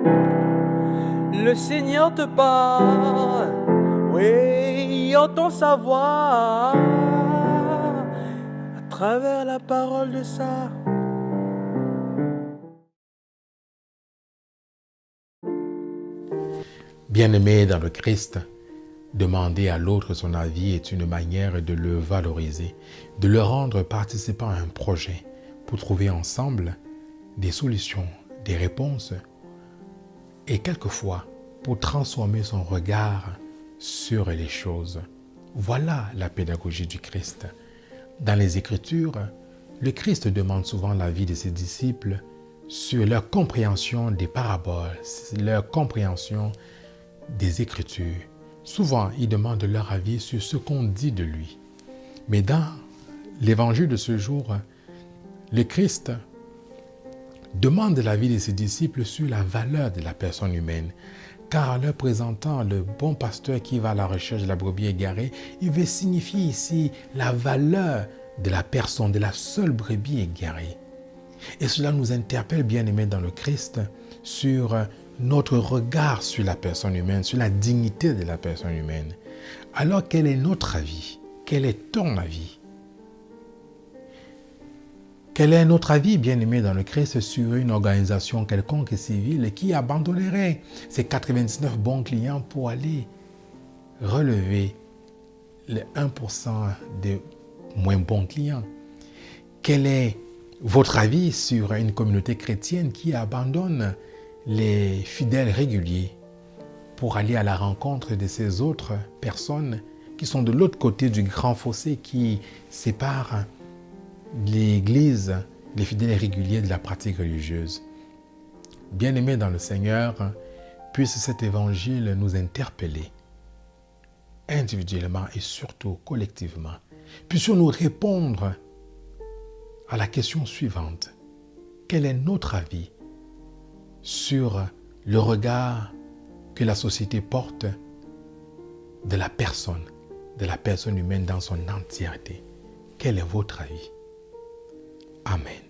Le Seigneur te parle, oui, entend sa voix à travers la parole de ça. Bien-aimé dans le Christ, demander à l'autre son avis est une manière de le valoriser, de le rendre participant à un projet pour trouver ensemble des solutions, des réponses et quelquefois pour transformer son regard sur les choses. Voilà la pédagogie du Christ. Dans les Écritures, le Christ demande souvent l'avis de ses disciples sur leur compréhension des paraboles, leur compréhension des Écritures. Souvent, il demande leur avis sur ce qu'on dit de lui. Mais dans l'évangile de ce jour, le Christ demande l'avis de ses disciples sur la valeur de la personne humaine. Car en leur présentant le bon pasteur qui va à la recherche de la brebis égarée, il veut signifier ici la valeur de la personne, de la seule brebis égarée. Et cela nous interpelle, bien-aimés dans le Christ, sur notre regard sur la personne humaine, sur la dignité de la personne humaine. Alors, quel est notre avis? Quel est ton avis? Quel est notre avis, bien-aimé dans le Christ, sur une organisation quelconque et civile qui abandonnerait ses 99 bons clients pour aller relever les 1% des moins bons clients? Quel est votre avis sur une communauté chrétienne qui abandonne les fidèles réguliers pour aller à la rencontre de ces autres personnes qui sont de l'autre côté du grand fossé qui sépare l'Église, les fidèles réguliers de la pratique religieuse? Bien-aimés dans le Seigneur, puisse cet évangile nous interpeller individuellement et surtout collectivement. Puissions-nous répondre à la question suivante. Quel est notre avis sur le regard que la société porte de la personne humaine dans son entièreté? Quel est votre avis? Amen.